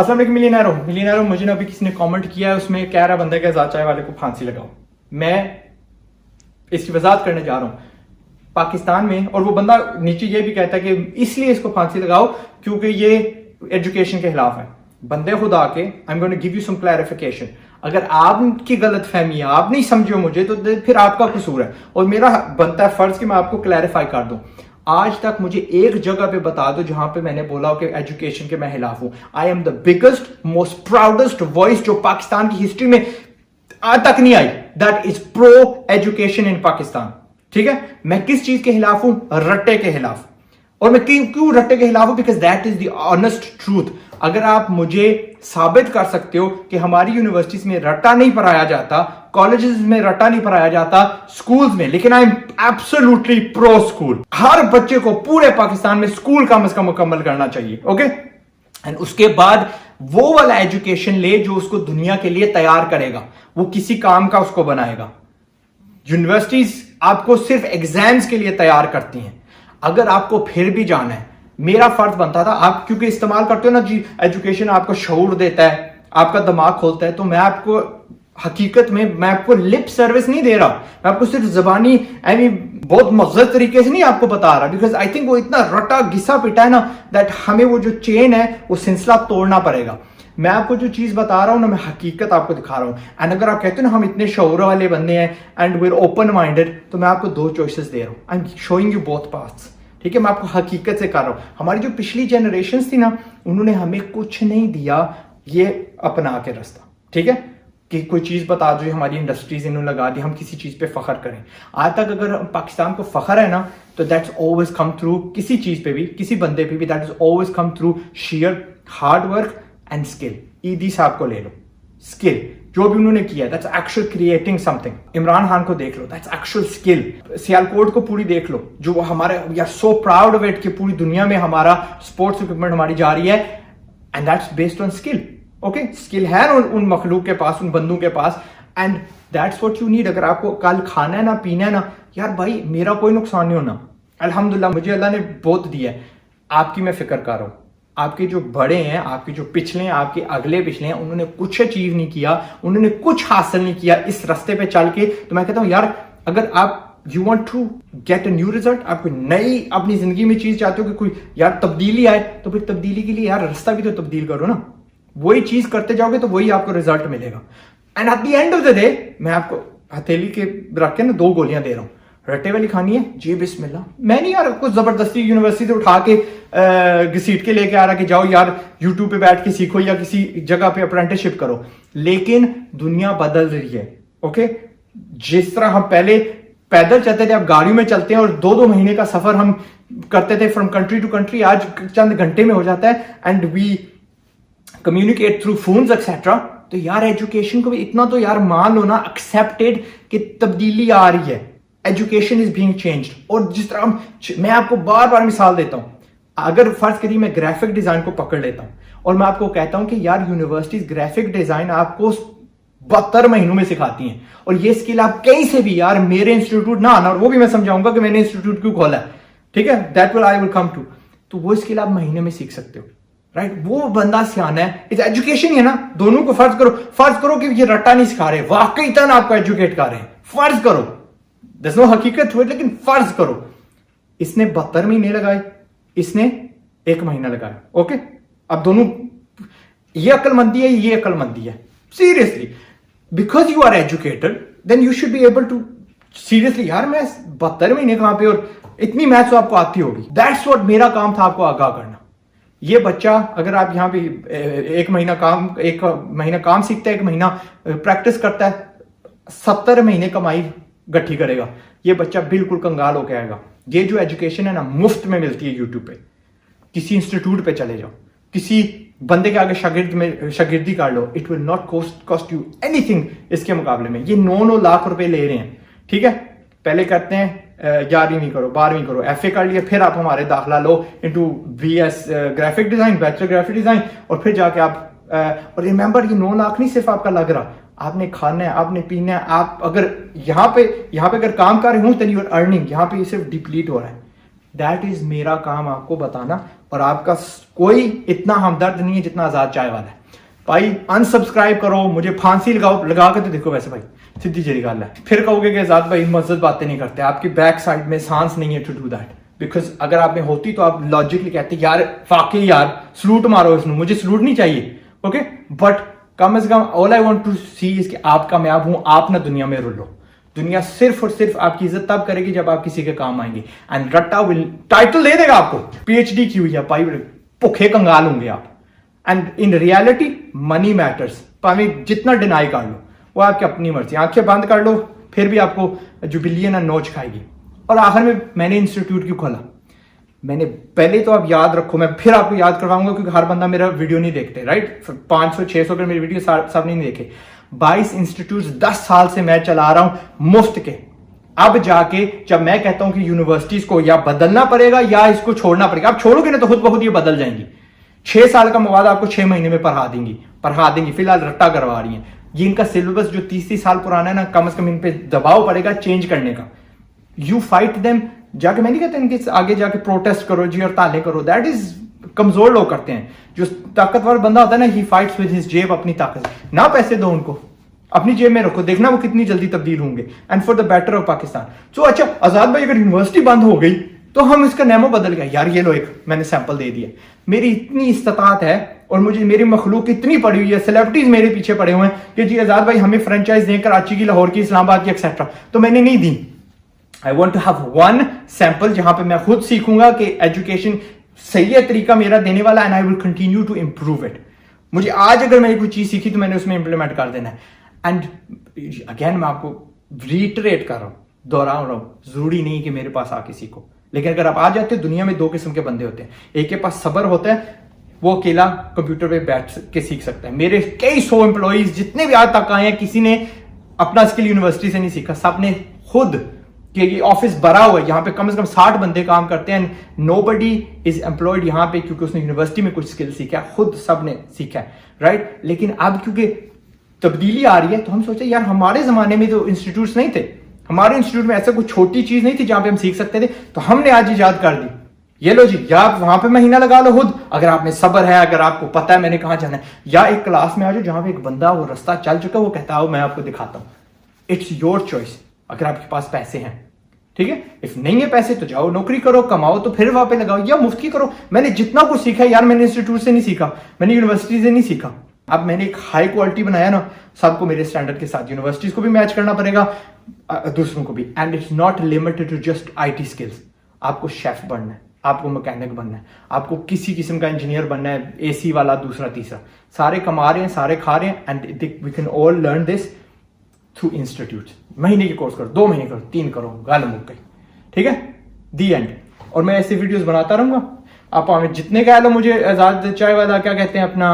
अस्सलाम वालेकुम मिलियनेरो। मुझे ना अभी किसी ने कमेंट किया है, उसमें कह रहा बंदा के साथ चाय वाले को फांसी लगाओ। मैं इसकी वजाहत करने जा रहा हूं। पाकिस्तान में, और वो बंदा नीचे ये भी कहता है कि इसलिए इसको फांसी लगाओ क्योंकि ये एजुकेशन के खिलाफ है। बंदे खुदा के, I am going to give you some clarification. अगर आपकी गलत फहमी है, आप नहीं समझे मुझे, तो फिर आपका कसूर है और मेरा बनता है फर्ज कि मैं आपको क्लैरिफाई कर दूं। आज तक मुझे एक जगह पे बता दो जहां पे मैंने बोला कि एजुकेशन के मैं खिलाफ हूं। I am the biggest most proudest voice जो पाकिस्तान की हिस्ट्री में आज तक नहीं आई, that is pro education in Pakistan. ठीक है, मैं किस चीज के खिलाफ हूं? रट्टे के खिलाफ। और मैं क्यों रट्टे के खिलाफ हूं? Because that is the honest truth. अगर आप मुझे साबित कर सकते हो कि हमारी यूनिवर्सिटीज में रट्टा नहीं पढ़ाया जाता, कॉलेजेस में रट्टा नहीं पढ़ाया जाता, स्कूल्स में, लेकिन I am absolutely pro school. हर बच्चे को पूरे पाकिस्तान में स्कूल कम से कम मुकम्मल करना चाहिए। ओके, एंड उसके बाद वो वाला एजुकेशन ले जो उसको दुनिया के लिए तैयार करेगा, वो किसी काम का उसको बनाएगा। यूनिवर्सिटीज आपको सिर्फ एग्जाम्स के लिए तैयार करती हैं। अगर आपको फिर भी जाना है, मेरा फर्ज बनता था, आप क्योंकि इस्तेमाल करते हो ना जी, एजुकेशन आपको शऊर देता है, आपका दिमाग खोलता है, तो मैं आपको हकीकत में मैं आपको लिप सर्विस नहीं दे रहा, मैं आपको सिर्फ जबानी बहुत मज़ेदार तरीके से नहीं आपको बता रहा, बिकॉज आई थिंक वो इतना रटा घिसा पिटा है ना, दैट हमें वो जो चेन है वो सिलसिला तोड़ना पड़ेगा। मैं आपको जो चीज बता रहा हूं ना, मैं हकीकत आपको दिखा रहा हूं। एंड अगर आप कहते हो ना हम इतने शऊर वाले बंदे हैं and we are open minded, तो मैं आपको दो चॉइसेस दे रहा हूं। I am showing you both paths. ठीक है, मैं आपको हकीकत से कर रहा हूं। हमारी जो पिछली जनरेशन थी ना, उन्होंने हमें कुछ नहीं दिया ये अपना के रास्ता। ठीक है, कि कोई चीज बता दो, हमारी इंडस्ट्रीज इन्होंने लगा दी, हम किसी चीज पे फख्र करें। आज तक अगर पाकिस्तान को फख्र है ना, तो दैट्स ऑलवेज कम थ्रू, किसी चीज पे भी, किसी बंदे पे भी, that is always come through share hard work and skill. ईदी साहब को ले लो, स्किल जो भी उन्होंने किया, that's actual creating something. Imran Khan को देख लो, दैट्स एक्चुअल स्किल। सियालकोट को पूरी देख लो, जो हमारे we are so proud of it कि पूरी दुनिया में हमारा स्पोर्ट्स इक्विपमेंट हमारी जा रही है, and that's based on skill. Okay, skill है उन मखलूक के पास, उन बंदों के पास, and that's what you need. अगर आपको कल खाना है ना, पीना है ना, यार भाई मेरा कोई नुकसान नहीं होना, अल्हम्दुलिल्लाह मुझे अल्लाह ने बहुत दिया है। आपकी मैं फिक्र कर रहा हूं। आपके जो बड़े हैं, आपके जो पिछले हैं, आपके अगले पिछले हैं, उन्होंने कुछ अचीव नहीं किया, उन्होंने कुछ हासिल नहीं किया इस रास्ते पे चल के। तो मैं कहता हूं यार, अगर आप you want to get a new result, आप कोई नई अपनी जिंदगी में चीज चाहते हो कि कोई यार तब्दीली आए, तो फिर तब्दीली के लिए यार रास्ता भी तो तब्दील करो ना। वही चीज करते जाओगे तो वही आपको रिजल्ट मिलेगा। And at the end of the day, मैं आपको हथेली के रख के ना 2 गोलियां दे रहा हूं। रट्टे वाली खानी है जी, बिस्मिल्लाह। मैं नहीं यार कुछ जबरदस्ती यूनिवर्सिटी से उठा के घसीट के लेके आ रहा कि जाओ यार यूट्यूब पे बैठ के सीखो या किसी जगह पे अप्रेंटिसशिप करो, लेकिन दुनिया बदल रही है। ओके, जिस तरह हम पहले पैदल चलते थे, अब गाड़ियों में चलते हैं, और 2-2 महीने का सफर हम करते थे फ्रॉम कंट्री टू कंट्री, आज चंद घंटे में हो जाता है, and we communicate through phones etcetera. तो यार एजुकेशन को भी इतना तो यार मान लो ना, एक्सेप्टेड कि तब्दीली आ रही है, एजुकेशन इज बीइंग चेंज्ड। और जिस तरह मैं आपको बार बार मिसाल देता हूं, अगर फर्ज करिए मैं ग्राफिक डिजाइन को पकड़ लेता हूं और मैं आपको कहता हूं कि यार यूनिवर्सिटीज ग्राफिक डिजाइन आपको 72 महीनों में सिखाती हैं, और ये स्किल आप कहीं से भी, यार मेरे इंस्टीट्यूट ना आना, और वो भी मैं समझाऊंगा कि मैंने इंस्टीट्यूट क्यों खोला है। ठीक है, that will I will come to. तो वो स्किल आप महीने में सीख सकते हो, राइट? वो बंदा सियाना है, इस एजुकेशन है ना, दोनों को फर्ज करो कि ये रट्टा नहीं सिखा रहे, वाकई तन आपको एजुकेट कर रहे हैं। फर्ज करो, दस नो हकीकत हुई, लेकिन फर्ज करो इसने 72 महीने लगाए, इसने 1 महीना लगाया। ओके, अब दोनों, ये अक्लमंदी है, ये अक्लमंदी है। Seriously, because you are educated, then you should be able to seriously, यार मैं 72 महीने कहां पे, और इतनी मैथ्स तो आपको आती होगी। दैट्स व्हाट मेरा काम था, आपको आगाह करना। ये बच्चा अगर आप यहां पे 1 महीना काम सीखता है, 1 महीना प्रैक्टिस करता है, 70 महीने कमाई गट्ठी करेगा, ये बच्चा बिल्कुल कंगाल होकर आएगा। ये जो एजुकेशन है ना, मुफ्त में मिलती है यूट्यूब पे। किसी इंस्टीट्यूट पे चले जाओ, किसी बंदे के आगे शागिर्दी कर लो, it will not cost you anything. इसके मुकाबले में ये 9-9 लाख रुपए ले रहे हैं। ठीक है, पहले कहते हैं 11वीं करो, 12वीं करो, FA कर लिया, फिर आप हमारे दाखिला लो into BS graphic design, bachelor graphic design, और फिर जाके आप और रिमेंबर ये 9 लाख नहीं सिर्फ आपका लग रहा, आपने खाना है, आपने पीना है। आप अगर यहाँ पे अगर काम कर रहे हो, देन यू आर अर्निंग, यहाँ पे ये सिर्फ डिप्लीट हो रहा है। दैट इज मेरा काम आपको बताना। और आपका कोई इतना हमदर्द नहीं है जितना आजाद चाय वाला है। भाई अनसब्सक्राइब करो, मुझे फांसी लगाओ, लगा के तो देखो वैसे भाई, सीधी जरी गल है। फिर कहोगे कि आजाद भाई मस्जिद बातें नहीं करते, आपकी बैक साइड में सांस नहीं है टू डू दैट, बिकॉज अगर आप में होती तो आप लॉजिकली कहते यार वाकई यार सलूट मारो इसमें, मुझे सलूट नहीं चाहिए, ओके। बट कम से कम all I want to see is कि आप कामयाब हूं, आप ना दुनिया में रुलो। दुनिया सिर्फ और सिर्फ आपकी इज्जत तब करेगी जब आप किसी के काम आएंगे। एंड रट्टा विल टाइटल दे देगा आपको, पीएचडी की हुई है भाई, भुखे कंगाल होंगे आप। And in reality money matters, भावें जितना डिनाई कर लो, वो आपकी अपनी मर्जी, आंखें बंद कर लो फिर भी आपको जो बिलियन नोच खाएगी। और आखिर में मैंने इंस्टीट्यूट क्यों खोला, मैंने पहले तो आप याद रखो, मैं फिर आपको याद करवाऊंगा क्योंकि हर बंदा मेरा वीडियो नहीं देखते, राइट। 500-600 के मेरी वीडियो सब नहीं देखे। 22 इंस्टीट्यूट 10 साल से मैं चला रहा हूं मुफ्त के। अब जाके जब मैं कहता हूं कि यूनिवर्सिटीज को या बदलना पड़ेगा या इसको छोड़ना पड़ेगा, आप छोड़ोगे ना तो खुद बहुत ये बदल जाएंगी। 6 साल का मवाद आपको 6 महीने में पढ़ा देंगी। फिलहाल रट्टा करवा रही है। ये इनका सिलेबस जो 30 साल पुराना है ना, कम से कम इन पे दबाव पड़ेगा चेंज करने का। यू फाइट देम, जाके मैं नहीं कहता इनके आगे जाके प्रोटेस्ट करो जी और ताले करो, दैट इज कमजोर लोग करते हैं। जो ताकतवर बंदा होता है ना, ही फाइट्स विद हिज जेब, अपनी ताकत ना, पैसे दो उनको, अपनी जेब में रखो, देखना वो कितनी जल्दी तब्दील होंगे, and for the better of Pakistan. तो अच्छा आजाद भाई अगर यूनिवर्सिटी बंद हो गई तो हम इसका नेमो बदल गया यार, ये लो एक मैंने सैंपल दे दिया। मेरी इतनी इस्तात है और मुझे मेरी मखलूक इतनी पड़ी हुई है, सेलिब्रिटीज मेरे पीछे पड़े हुए हैं कि जी आजाद भाई हमें फ्रेंचाइज दें, कराची की, लाहौर की, इस्लामाबाद की एक्सेट्रा, तो मैंने नहीं दी। I want to have one sample जहां पे मैं खुद सीखूंगा कि एजुकेशन सही है तरीका मेरा देने वाला, and I will continue to improve it. मुझे आज अगर मैंने कोई चीज सीखी तो मैंने उसमें इंप्लीमेंट कर देना है। एंड अगेन मैं आपको रीटरेट कर रहा हूं, दोहरा रहा हूं, जरूरी नहीं कि मेरे पास आके सीखो, लेकिन अगर आप आ जाते हो, दुनिया में 2 किस्म के बंदे होते हैं। एक के पास सब्र होता है, वो अकेला कंप्यूटर पे बैठ के सीख सकता है। मेरे कई 100 एम्प्लॉइज जितने भी आज तक आए हैं, किसी ने अपना स्किल यूनिवर्सिटी से नहीं सीखा, सबने खुद, कि ये ऑफिस भरा हुआ है, यहाँ पे कम से कम 60 बंदे काम करते हैं, नोबडी इज एम्प्लॉयड यहाँ पे क्योंकि उसने यूनिवर्सिटी में कुछ स्किल सीखा, खुद सबने सीखा है, राइट। लेकिन अब क्योंकि तब्दीली आ रही है तो हम सोचे यार हमारे जमाने में तो इंस्टीट्यूट्स नहीं थे, हमारे इंस्टीट्यूट में ऐसा कोई छोटी चीज नहीं थी जहां पे हम सीख सकते थे, तो हमने आज इजाद कर दी। ये लो जी, या आप वहां पे महीना लगा लो खुद, अगर आप में सब्र है, अगर आपको पता है मैंने कहां जाना है, या एक क्लास में आ जाओ जहां पे एक बंदा वो रास्ता चल चुका है, वो कहता है मैं आपको दिखाता हूं। इट्स योर चॉइस, अगर आपके पास पैसे हैं, ठीक है। इफ नहीं है पैसे तो जाओ नौकरी करो, कमाओ, तो फिर वहां पे लगाओ, या मुफ्त की करो। मैंने जितना कुछ सीखा यार, मैंने इंस्टीट्यूट से नहीं सीखा, मैंने यूनिवर्सिटी से नहीं सीखा। अब मैंने एक हाई क्वालिटी बनाया ना, सबको मेरे स्टैंडर्ड के साथ, यूनिवर्सिटीज को भी मैच करना पड़ेगा, दूसरों को भी। And it's not limited to just IT skills. आपको शेफ बनना है, आपको मैकेनिक बनना है, आपको किसी किस्म का इंजीनियर बनना है, एसी वाला, दूसरा तीसरा, सारे कमा रहे हैं, सारे खा रहे हैं। And we can all learn this through institute. महीने के कोर्स करो, 2 महीने करो, 3 करो, गाल मुक गई, ठीक है, दी एंड। और मैं ऐसे वीडियोस बनाता रहूंगा। आप हमें जितने कह लो मुझे आजाद चाय वाला क्या कहते हैं अपना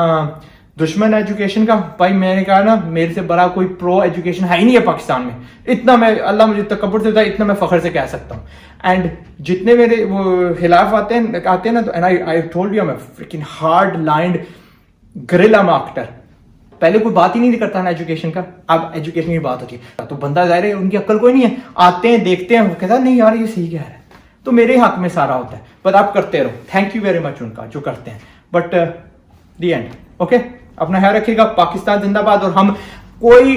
दुश्मन एजुकेशन का, भाई मैंने कहा ना मेरे से बड़ा कोई प्रो एजुकेशन है ही नहीं है पाकिस्तान में। इतना मैं, अल्लाह मुझे तकब्बुर से, इतना मैं फखर से कह सकता हूँ। एंड जितने मेरे वो खिलाफ आते हैं ना, तो एंड आई टोल्ड यू, मैं फ्रिकिंग हार्ड लाइंड गरिल्ला मार्केटर। पहले कोई बात ही नहीं करता ना एजुकेशन का, अब एजुकेशन की बात होती है तो बंदा जाहिर है उनकी अक्ल कोई नहीं है, आते हैं देखते हैं, कहता नहीं यार ये सही कह रहा है, तो मेरे हक में सारा होता है। बट आप करते रहो, थैंक यू वेरी मच उनका जो करते हैं। बट दी एंड, ओके, अपना ख्याल रखिएगा। पाकिस्तान जिंदाबाद। और हम कोई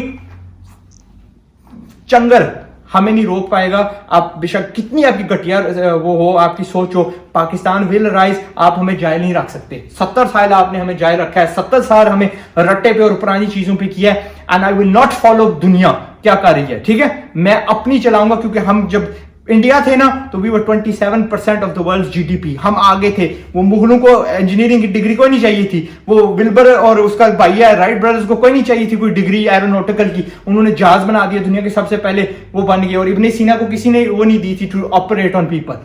चंगर हमें नहीं रोक पाएगा। आप बेशक कितनी आपकी घटिया वो हो, आपकी सोच हो, पाकिस्तान विल राइज। आप हमें जायल नहीं रख सकते। 70 साल आपने हमें जायल रखा है, 70 साल हमें रट्टे पे और पुरानी चीजों पे किया है। And I will not follow दुनिया क्या कर रही है, ठीक है। मैं अपनी चलाऊंगा, क्योंकि हम जब इंडिया थे ना तो we were 27% of the world GDP, हम आगे थे। वो मुगलों को इंजीनियरिंग की डिग्री कोई नहीं चाहिए थी, वो विल्बर और उसका भाई है राइट ब्रदर्स को कोई नहीं चाहिए थी कोई डिग्री एरोनॉटिकल की, उन्होंने जहाज बना दिया, दुनिया के सबसे पहले वो बन गए। और इब्ने सीना को किसी ने वो नहीं दी थी to operate on people,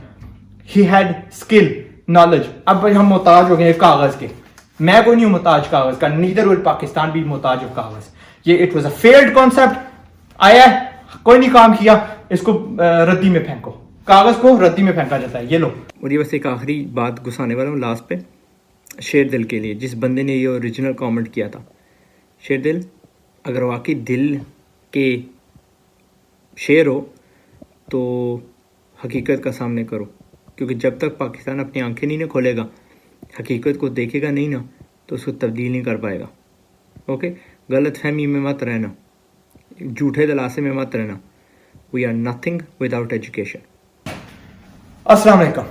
he had skill knowledge. अब हम मोहताज हो गए कागज के। मैं कोई नहीं हूं मोहताज कागज का, नीदर विल पाकिस्तान बी मोहताज ऑफ कागज। ये it was a failed concept, आया कोई नहीं काम किया, इसको रद्दी में फेंको, कागज को रद्दी में फेंका जाता है, ये लो। और ये बस एक आखिरी बात घुसाने वाला हूँ लास्ट पे, शेर दिल के लिए, जिस बंदे ने ये ओरिजिनल कमेंट किया था। शेर दिल, अगर वाकई दिल के शेर हो तो हकीकत का सामने करो, क्योंकि जब तक पाकिस्तान अपनी आंखें नहीं खोलेगा हकीकत को देखेगा नहीं ना तो उसको तब्दील नहीं कर पाएगा। ओके, गलत फहमी में मत रहना, झूठे दिलासे में मत रहना। We are nothing without education. अस्सलाम वालेकुम।